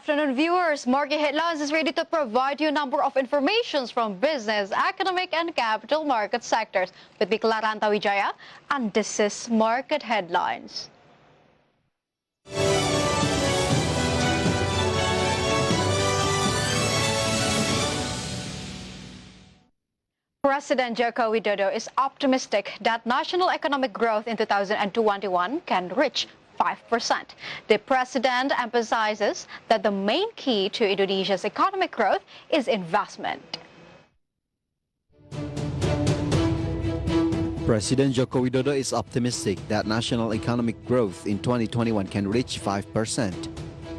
afternoon, viewers. Market Headlines is ready to provide you a number of informations from business, economic, and capital market sectors. With me, Claranta Wijaya, and this is Market Headlines. President Joko Widodo is optimistic that national economic growth in 2021 can reach 5%. The president emphasizes that the main key to Indonesia's economic growth is investment. President Joko Widodo is optimistic that national economic growth in 2021 can reach 5%.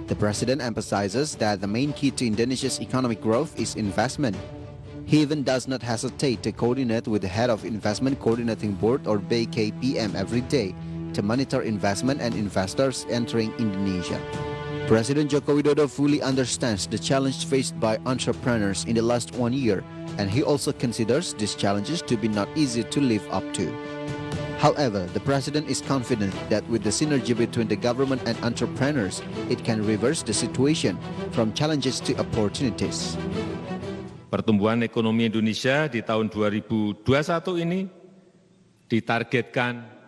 The president emphasizes that the main key to Indonesia's economic growth is investment. He even does not hesitate to coordinate with the head of Investment Coordinating Board or BKPM every day to monitor investment and investors entering Indonesia. President Joko Widodo fully understands the challenge faced by entrepreneurs in the last 1 year, and he also considers these challenges to be not easy to live up to. However, the president is confident that with the synergy between the government and entrepreneurs, it can reverse the situation from challenges to opportunities. Pertumbuhan ekonomi Indonesia di tahun 2021 ini ditargetkan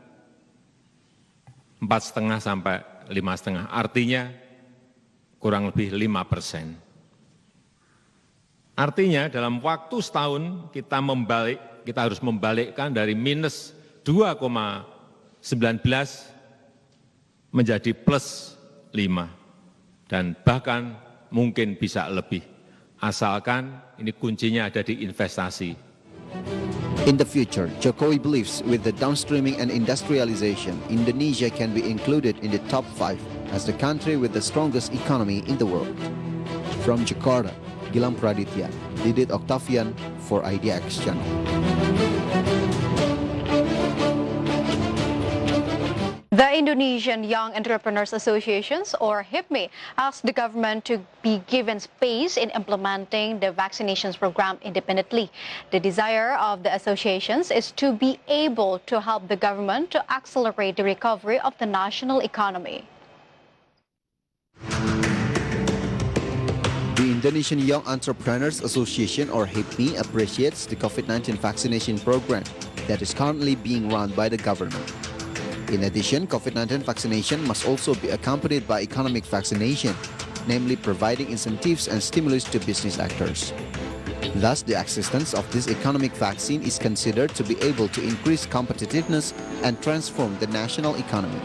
4,5 sampai 5,5, artinya kurang lebih 5%. Artinya dalam waktu setahun kita harus membalikkan dari minus 2,19 menjadi plus 5 dan bahkan mungkin bisa lebih. Asalkan ini kuncinya ada di investasi. In the future, Jokowi believes with the downstreaming and industrialization, Indonesia can be included in the top 5 as the country with the strongest economy in the world. From Jakarta, Gilang Praditya, Didit Octavian for IDX Channel. The Indonesian Young Entrepreneurs Associations, or HIPMI, asked the government to be given space in implementing the vaccinations program independently. The desire of the associations is to be able to help the government to accelerate the recovery of the national economy. The Indonesian Young Entrepreneurs Association, or HIPMI, appreciates the COVID-19 vaccination program that is currently being run by the government. In addition, COVID-19 vaccination must also be accompanied by economic vaccination, namely providing incentives and stimulus to business actors. Thus, the existence of this economic vaccine is considered to be able to increase competitiveness and transform the national economy.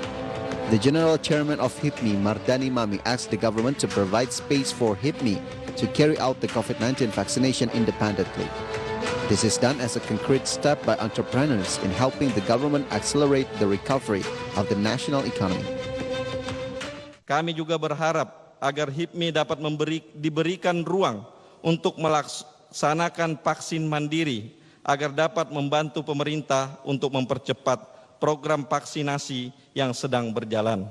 The General Chairman of HIPMI, Mardani Mami, asked the government to provide space for HIPMI to carry out the COVID-19 vaccination independently. This is done as a concrete step by entrepreneurs in helping the government accelerate the recovery of the national economy. Kami juga berharap agar HIPMI dapat diberikan ruang untuk melaksanakan vaksin mandiri agar dapat membantu pemerintah untuk mempercepat program vaksinasi yang sedang berjalan.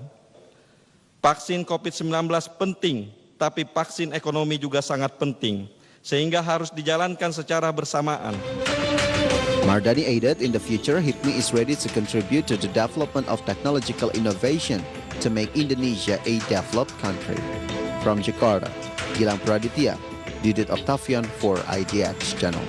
Vaksin COVID-19 penting, tapi vaksin ekonomi juga sangat penting, sehingga harus dijalankan secara bersamaan. Mardani added, in the future, HIPMI is ready to contribute to the development of technological innovation to make Indonesia a developed country. From Jakarta, Gilang Praditya, Didit Octavian for IDX Channel.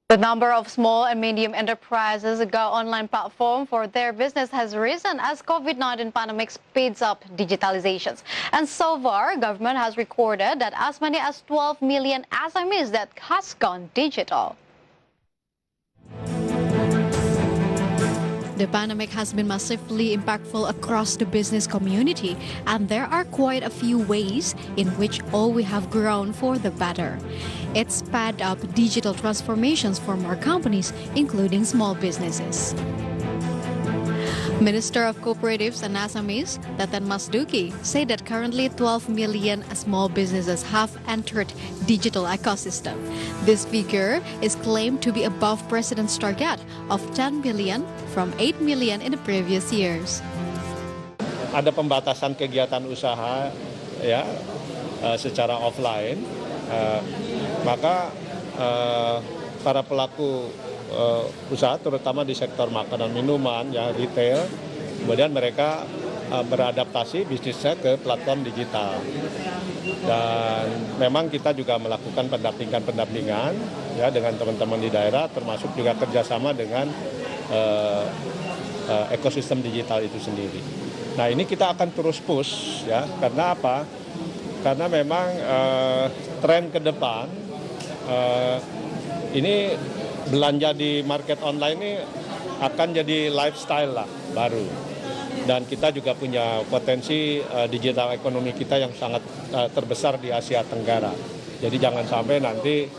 The number of small and medium enterprises go online platform for their business has risen as COVID-19 pandemic speeds up digitalizations. And so far, government has recorded that as many as 12 million SMEs that has gone digital. The pandemic has been massively impactful across the business community, and there are quite a few ways in which all we have grown for the better. It sped up digital transformations for more companies, including small businesses. Minister of Cooperatives and SMEs, Teten Mas Duki, said that currently 12 million small businesses have entered digital ecosystem. This figure is claimed to be above President's target of 10 million from 8 million in the previous years. Ada pembatasan kegiatan usaha ya secara offline, maka para pelaku usaha terutama di sektor makanan minuman ya retail kemudian mereka beradaptasi bisnisnya ke platform digital. Dan memang kita juga melakukan pendampingan ya dengan teman-teman di daerah, termasuk juga kerjasama dengan ekosistem digital itu sendiri. Nah, ini kita akan terus push ya, karena apa? Karena memang tren ke depan ini belanja di market online ini akan jadi lifestyle lah baru. Dan kita juga punya potensi digital ekonomi kita yang sangat terbesar di Asia Tenggara. Jadi jangan sampai nanti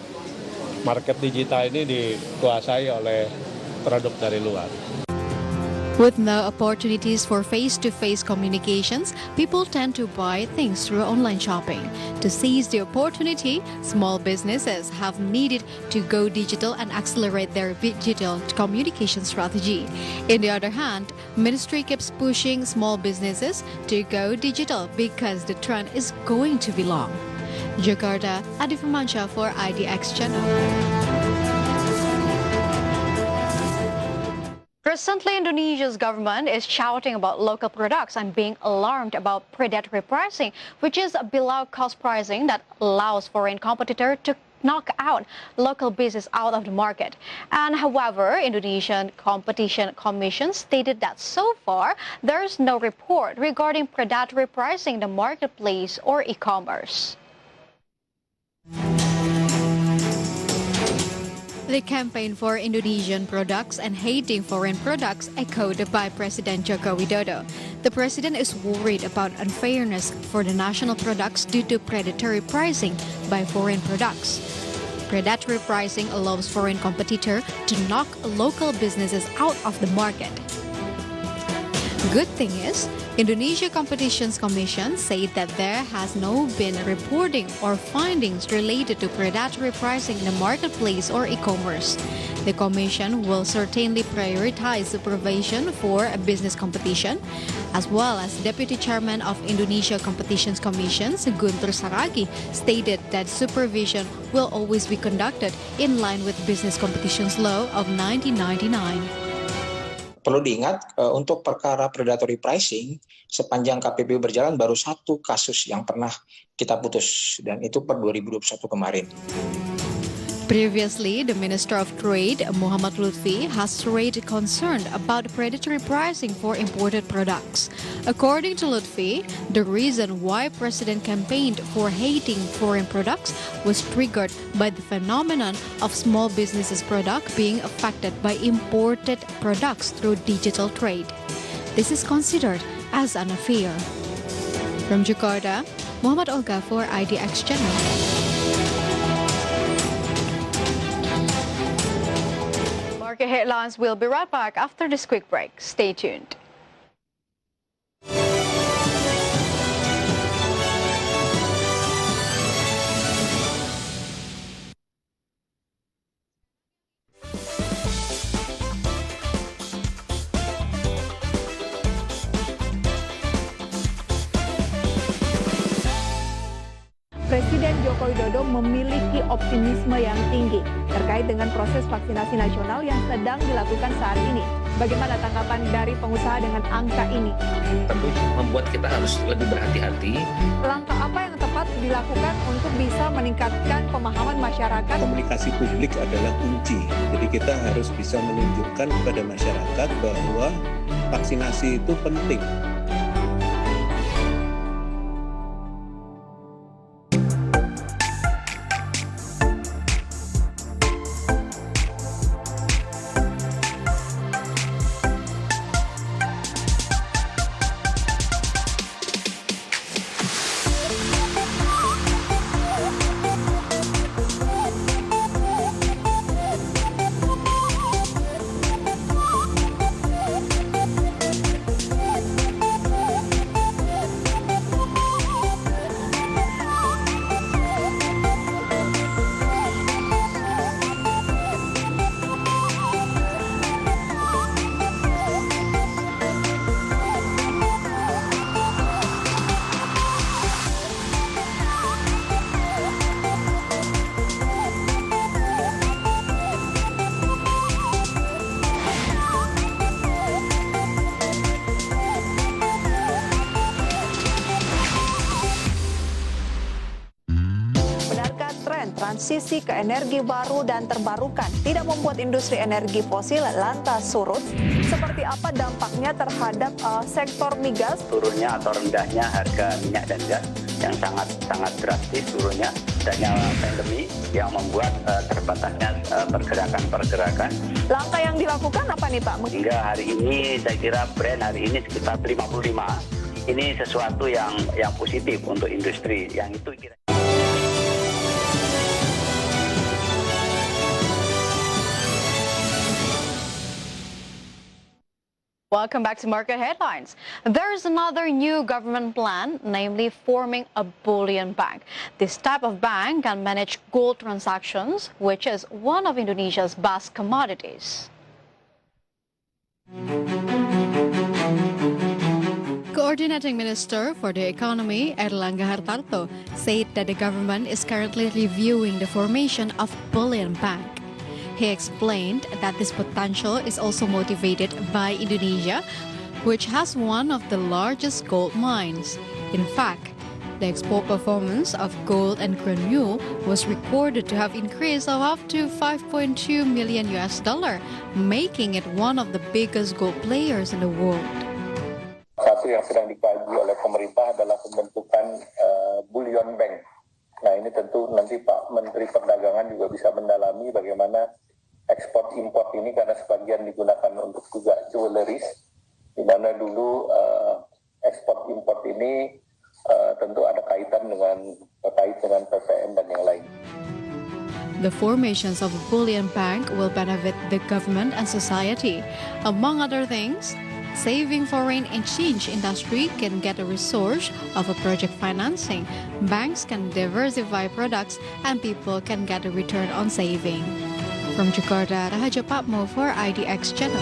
market digital ini dikuasai oleh produk dari luar. With no opportunities for face-to-face communications, people tend to buy things through online shopping. To seize the opportunity, small businesses have needed to go digital and accelerate their digital communication strategy. On the other hand, Ministry keeps pushing small businesses to go digital because the trend is going to be long. Jakarta, Adi Firmansyah for IDX Channel. Recently, Indonesia's government is shouting about local products and being alarmed about predatory pricing, which is below cost pricing that allows foreign competitors to knock out local business out of the market. And however, Indonesian Competition Commission stated that so far, there is no report regarding predatory pricing in the marketplace or e-commerce. The campaign for Indonesian products and hating foreign products echoed by President Joko Widodo. The president is worried about unfairness for the national products due to predatory pricing by foreign products. Predatory pricing allows foreign competitors to knock local businesses out of the market. Good thing is, Indonesia Competitions Commission said that there has no been reporting or findings related to predatory pricing in the marketplace or e-commerce. The commission will certainly prioritize supervision for a business competition, as well as Deputy Chairman of Indonesia Competitions Commission, Guntur Saragi, stated that supervision will always be conducted in line with Business Competitions Law of 1999. Perlu diingat, untuk perkara predatory pricing, sepanjang KPPU berjalan baru satu kasus yang pernah kita putus, dan itu per 2021 kemarin. Previously, the Minister of Trade, Muhammad Lutfi, has raised concern about predatory pricing for imported products. According to Lutfi, the reason why President campaigned for hating foreign products was triggered by the phenomenon of small businesses' product being affected by imported products through digital trade. This is considered as an affair. From Jakarta, Muhammad Olga for IDX Channel. Market headlines will be right back after this quick break. Stay tuned. Presiden Joko Widodo memiliki optimisme yang tinggi terkait dengan proses vaksinasi nasional yang sedang dilakukan saat ini. Bagaimana tanggapan dari pengusaha dengan angka ini? Tentu membuat kita harus lebih berhati-hati. Langkah apa yang tepat dilakukan untuk bisa meningkatkan pemahaman masyarakat? Komunikasi publik adalah kunci. Jadi kita harus bisa menunjukkan kepada masyarakat bahwa vaksinasi itu penting. transisi ke energi baru dan terbarukan tidak membuat industri energi fosil lantas surut, seperti apa dampaknya terhadap sektor migas? Turunnya atau rendahnya harga minyak dan gas yang sangat drastis turunnya, adanya pandemi yang membuat terbatasnya pergerakan. Langkah yang dilakukan apa nih Pak? Hingga hari ini saya kira Brent hari ini sekitar 55. Ini sesuatu yang positif untuk industri yang itu kira. Welcome back to Market Headlines. There's another new government plan, namely forming a bullion bank. This type of bank can manage gold transactions, which is one of Indonesia's best commodities. Coordinating Minister for the Economy, Erlangga Hartarto, said that the government is currently reviewing the formation of bullion bank. He explained that this potential is also motivated by Indonesia, which has one of the largest gold mines. In fact, the export performance of gold and granule was recorded to have increased of up to $5.2 million, making it one of the biggest gold players in the world. Satu yang sedang dikaji oleh pemerintah adalah pembentukan bullion bank. Nah ini tentu nanti Pak Menteri Perdagangan juga bisa mendalami bagaimana ekspor import ini, karena sebagian digunakan untuk juga jewelries, di mana dulu ekspor import ini tentu ada kaitan dengan PPN dan yang lain. The formations of a bullion bank will benefit the government and society. Among other things, saving foreign exchange industry can get a resource of a project financing, banks can diversify products, and people can get a return on saving. From Jakarta, Rahaja Patmo for IDX Channel.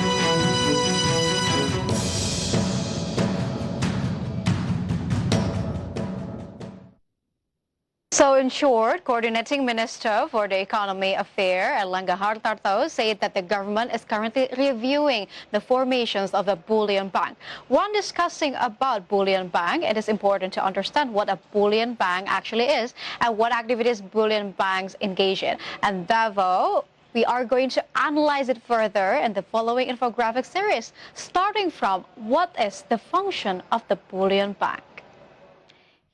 So in short, Coordinating Minister for the Economy Affairs, Erlangga Hartarto, said that the government is currently reviewing the formations of a bullion bank. When discussing about bullion bank, it is important to understand what a bullion bank actually is and what activities bullion banks engage in. And therefore, we are going to analyze it further in the following infographic series, starting from what is the function of the bullion bank.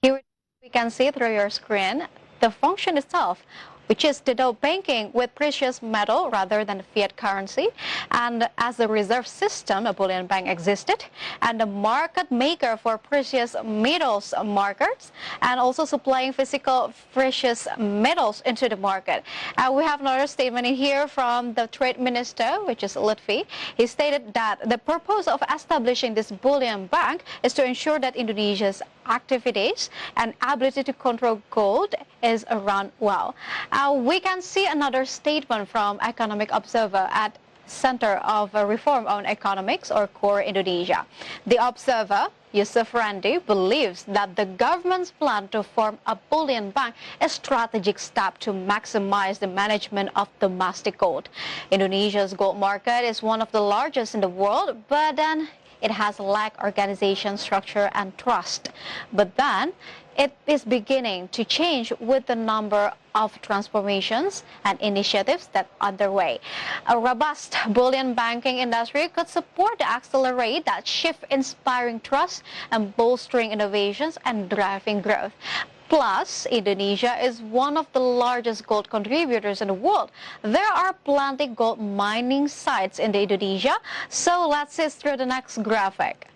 Here we can see through your screen the function itself, which is to do banking with precious metal rather than fiat currency. And as a reserve system, a bullion bank existed, and the market maker for precious metals markets, and also supplying physical precious metals into the market. And we have another statement in here from the Trade Minister, which is Lutfi. He stated that the purpose of establishing this bullion bank is to ensure that Indonesia's activities and ability to control gold is run well. We can see another statement from Economic Observer at Center of Reform on Economics, or CORE Indonesia. The observer, Yusuf Randi, believes that the government's plan to form a bullion bank is a strategic step to maximize the management of domestic gold. Indonesia's gold market is one of the largest in the world, but then it has lacked organization, structure, and trust. But then it is beginning to change with the number of transformations and initiatives that are underway. A robust bullion banking industry could support to accelerate that shift, inspiring trust and bolstering innovations and driving growth. Plus, Indonesia is one of the largest gold contributors in the world. There are plenty gold mining sites in Indonesia. So let's see through the next graphic.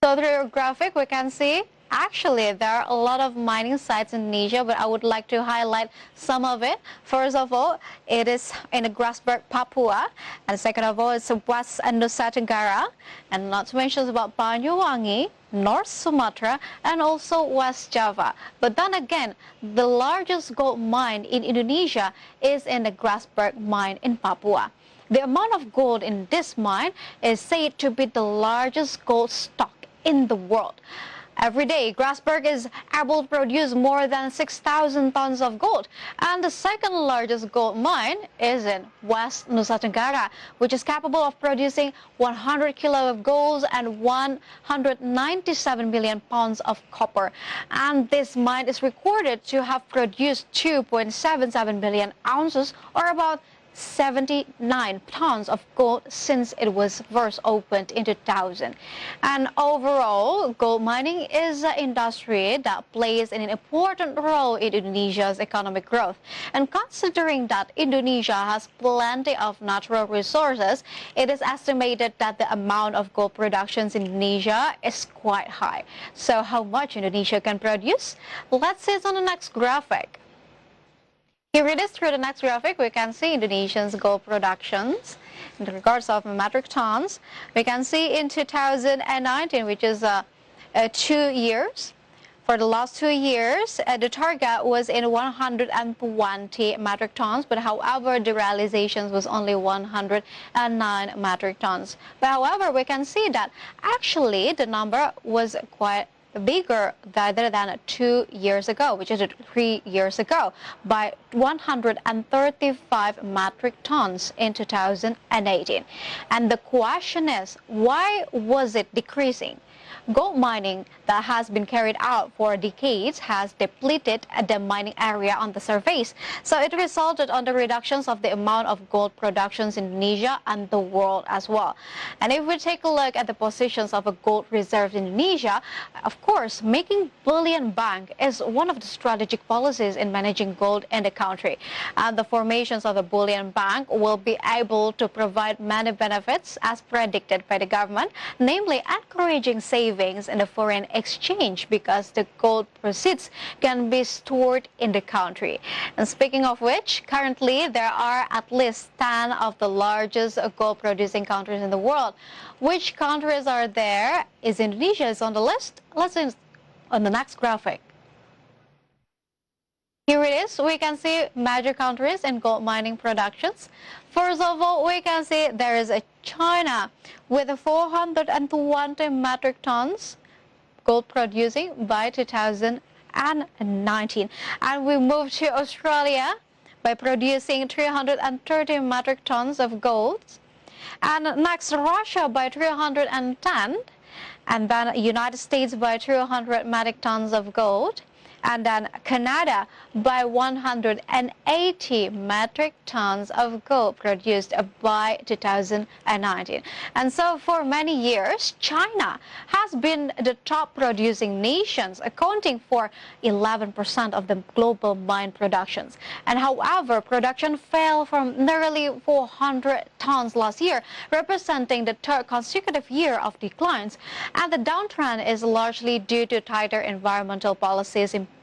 So through your graphic, we can see actually there are a lot of mining sites in Indonesia, but I would like to highlight some of it. First of all, it is in the Grasberg, Papua, and second of all, it's West Nusa Tenggara, and not to mention about Banyuwangi, North Sumatra, and also West Java. But then again, the largest gold mine in Indonesia is in the Grasberg mine in Papua. The amount of gold in this mine is said to be the largest gold stock in the world. Every day, Grasberg is able to produce more than 6,000 tons of gold, and the second largest gold mine is in West Nusa Tenggara, which is capable of producing 100 kilo of gold and 197 million pounds of copper. And this mine is recorded to have produced 2.77 million ounces, or about 79 tons of gold since it was first opened in 2000. And overall, gold mining is an industry that plays an important role in Indonesia's economic growth. And considering that Indonesia has plenty of natural resources, it is estimated that the amount of gold productions in Indonesia is quite high. So how much Indonesia can produce? Let's see it on the next graphic. Here it is. Through the next graphic, we can see Indonesia's gold productions in regards of metric tons. We can see in 2019, which is 2 years. For the last 2 years, the target was in 120 metric tons, but however, the realizations was only 109 metric tons. But however, we can see that actually the number was quite bigger rather than 2 years ago, which is 3 years ago, by 135 metric tons in 2018. And the question is, why was it decreasing? Gold mining that has been carried out for decades has depleted the mining area on the surface. So it resulted on the reductions of the amount of gold productions in Indonesia and the world as well. And if we take a look at the positions of a gold reserve in Indonesia, of course, making bullion bank is one of the strategic policies in managing gold in the country. And the formations of a bullion bank will be able to provide many benefits as predicted by the government, namely encouraging savings in the foreign exchange because the gold proceeds can be stored in the country. And speaking of which, currently there are at least 10 of the largest gold producing countries in the world. Which countries are there? Is Indonesia is on the list? Let's see on the next graphic. Here it is. We can see major countries in gold mining productions. First of all, we can see there is a China with 420 metric tons gold producing by 2019. And we move to Australia by producing 330 metric tons of gold. And next, Russia by 310. And then United States by 200 metric tons of gold. And then Canada by 180 metric tons of gold produced by 2019. And so for many years, China has been the top producing nations, accounting for 11% of the global mine productions. And however, production fell from nearly 400 tons last year, representing the third consecutive year of declines. And the downtrend is largely due to tighter environmental policies imposed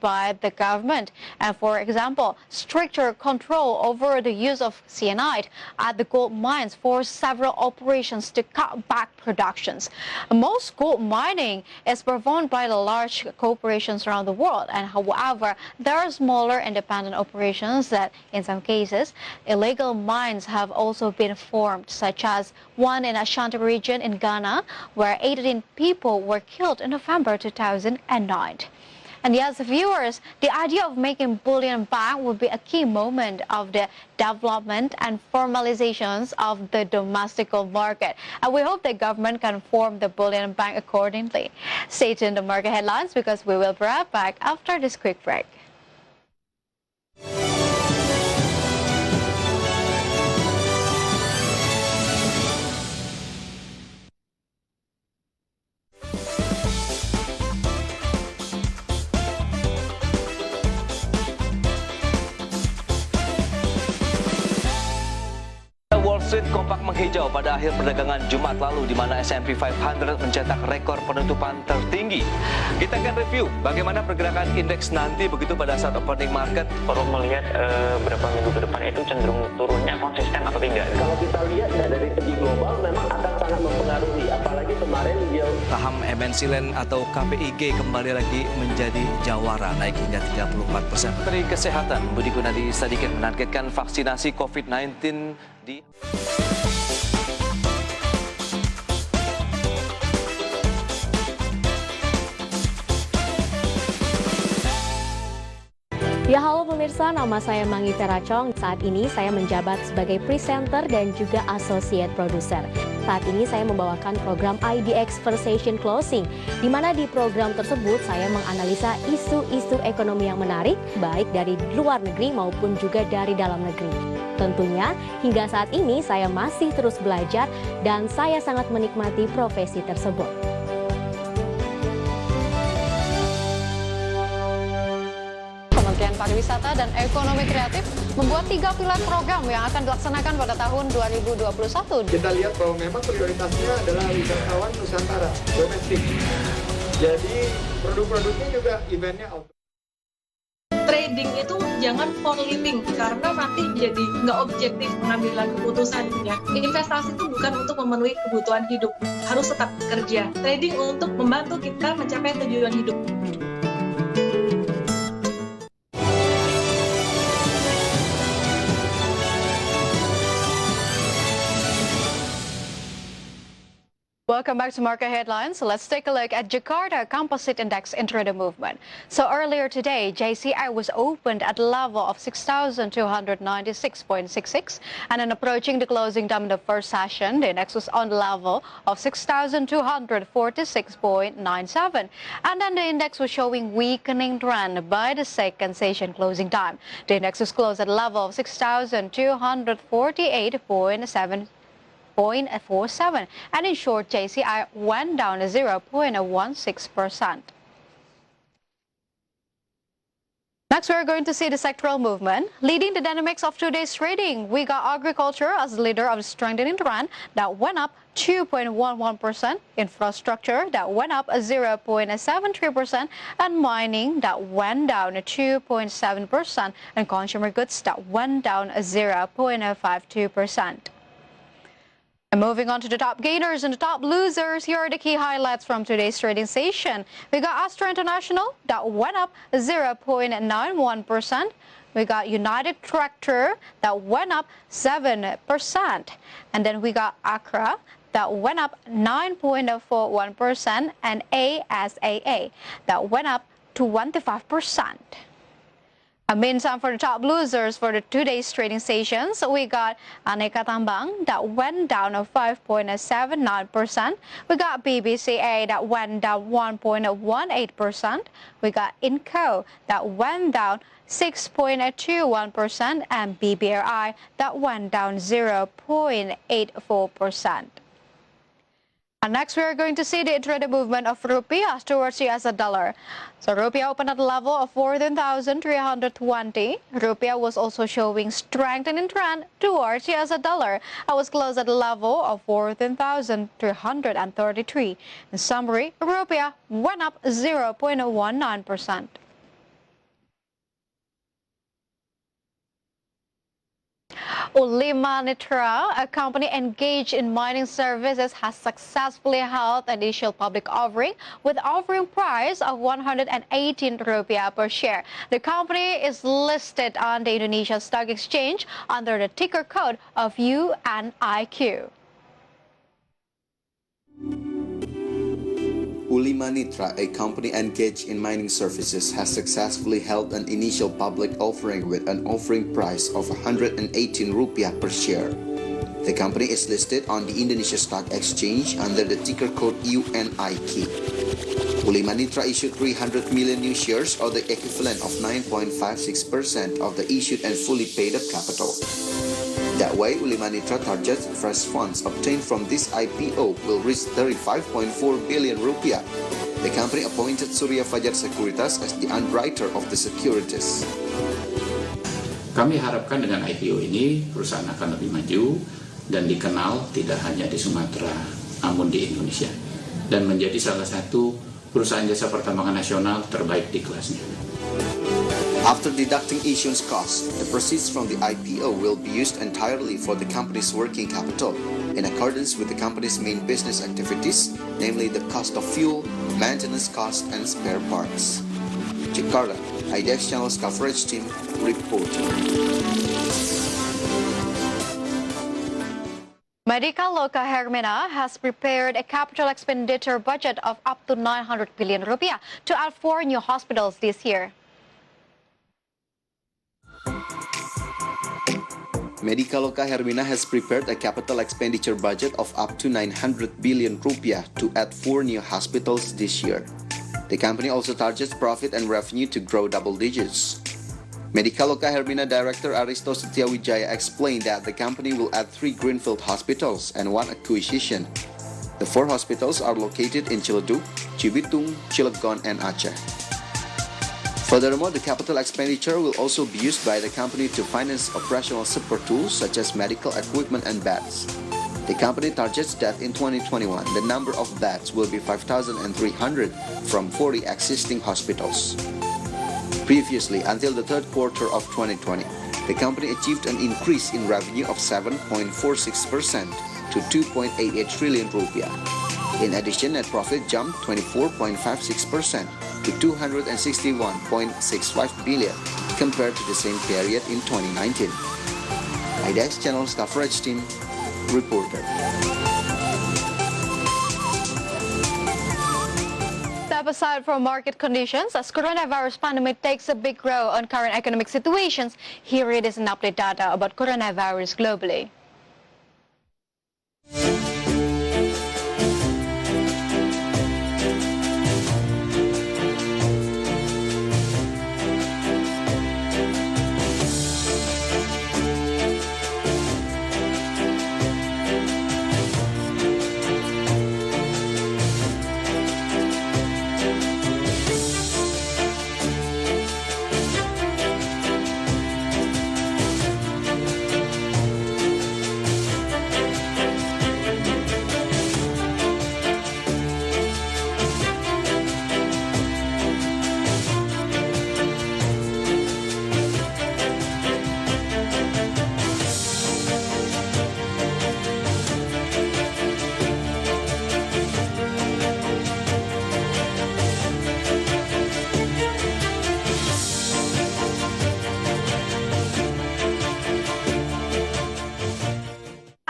by the government, and for example, stricter control over the use of cyanide at the gold mines for several operations to cut back productions. Most gold mining is performed by the large corporations around the world, and however, there are smaller independent operations that, in some cases, illegal mines have also been formed, such as one in Ashanti region in Ghana, where 18 people were killed in November 2009. And yes, viewers, the idea of making bullion bank would be a key moment of the development and formalizations of the domestic gold market. And we hope the government can form the bullion bank accordingly. Stay tuned to market headlines because we will be right back after this quick break. Wall Street kompak menghijau pada akhir perdagangan Jumat lalu, di mana S&P 500 mencetak rekor penutupan tertinggi. Kita akan review bagaimana pergerakan indeks nanti begitu pada saat opening market. Perlu melihat berapa minggu ke depan itu cenderung turunnya konsisten atau tidak. Kalau kita lihat ya, dari segi global memang akan sangat mempengaruhi, apalagi kemarin dia Saham MNC Land atau KPIG kembali lagi menjadi jawara, naik hingga 34%. Menteri Kesehatan Budi Gunadi Sadikin menargetkan vaksinasi COVID-19 di Ya halo pemirsa, nama saya Mangivera Tjong. Saat ini saya menjabat sebagai presenter dan juga associate producer. Saat ini saya membawakan program IDX Session Closing, di mana di program tersebut saya menganalisa isu-isu ekonomi yang menarik, baik dari luar negeri maupun juga dari dalam negeri. Tentunya hingga saat ini saya masih terus belajar dan saya sangat menikmati profesi tersebut. Kementerian Pariwisata dan Ekonomi Kreatif membuat 3 pilar program yang akan dilaksanakan pada tahun 2021. Kita lihat bahwa memang prioritasnya adalah wisatawan Nusantara, domestik. Jadi produk-produknya juga eventnya outdoor. Trading itu jangan for living, karena nanti jadi nggak objektif pengambilan keputusan ya. Investasi itu bukan untuk memenuhi kebutuhan hidup, harus tetap kerja. Trading untuk membantu kita mencapai tujuan hidup. Welcome back to Market Headlines. Let's take a look at Jakarta Composite Index intraday movement. So earlier today, JCI was opened at a level of 6,296.66, and then approaching the closing time in the first session, the index was on the level of 6,246.97, and then the index was showing weakening trend by the second session closing time. The index was closed at a level of 6,248.47. And in short, JCI went down 0.16%. Next, we're going to see the sectoral movement. Leading the dynamics of today's trading, we got agriculture as the leader of the strengthening trend that went up 2.11%, infrastructure that went up 0.73%, and mining that went down 2.7%, and consumer goods that went down 0.52%. And moving on to the top gainers and the top losers, here are the key highlights from today's trading session. We got Astra International that went up 0.91%. We got United Tractor that went up 7%. And then we got Accra that went up 9.41%, and ASAA that went up 25%. Meantime, for the top losers for the today's trading sessions, we got Aneka Tambang that went down 5.79%. We got BBCA that went down 1.18%. We got Inco that went down 6.21%, and BBRI that went down 0.84%. And next, we are going to see the intraday movement of rupiah towards the US dollar. So rupiah opened at the level of 14,320. Rupiah was also showing strengthening trend towards the US dollar. I was closed at the level of 14,333. In summary, rupiah went up 0.19%. Ulima Nitra, a company engaged in mining services, has successfully held an initial public offering with offering price of 118 rupiah per share. The company is listed on the Indonesia Stock Exchange under the ticker code of UNIQ. Ulima Nitra, a company engaged in mining services, has successfully held an initial public offering with an offering price of 118 rupiah per share. The company is listed on the Indonesia Stock Exchange under the ticker code UNIQ. Ulima Nitra issued 300 million new shares, or the equivalent of 9.56% of the issued and fully paid-up capital. That way, Ulima Nitra targets fresh funds obtained from this IPO will reach 35.4 billion rupiah. The company appointed Surya Fajar Sekuritas as the underwriter of the securities. Kami harapkan dengan IPO ini perusahaan akan lebih maju dan dikenal tidak hanya di Sumatera, namun di Indonesia, dan menjadi salah satu perusahaan jasa pertambangan nasional terbaik di kelasnya. After deducting issuance costs, the proceeds from the IPO will be used entirely for the company's working capital, in accordance with the company's main business activities, namely the cost of fuel, maintenance costs, and spare parts. Jakarta, IDX Channel's coverage team reporting. Medica Loka Hermina has prepared a capital expenditure budget of up to 900 billion rupiah to add 4 new hospitals this year. Medikaloka Hermina has prepared a capital expenditure budget of up to 900 billion rupiah to add 4 new hospitals this year. The company also targets profit and revenue to grow double digits. Medikaloka Hermina Director Aristo Setiawijaya explained that the company will add 3 greenfield hospitals and 1 acquisition. The 4 hospitals are located in Ciledug, Cibitung, Cilegon, and Aceh. Furthermore, the capital expenditure will also be used by the company to finance operational support tools such as medical equipment and beds. The company targets that in 2021, the number of beds will be 5,300 from 40 existing hospitals. Previously, until the third quarter of 2020, the company achieved an increase in revenue of 7.46% to 2.88 trillion rupiah. In addition, net profit jumped 24.56% to 261.65 billion compared to the same period in 2019. IDX Channel's coverage team reported. Step aside from market conditions, as coronavirus pandemic takes a big role on current economic situations, here it is an update data about coronavirus globally.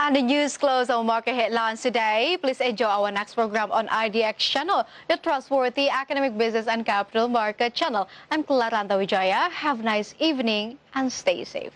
And the news close our market headlines today. Please enjoy our next program on IDX Channel, Your Trustworthy Economic, Business and Capital Market Channel. I'm Clara Wijaya. Have a nice evening and stay safe.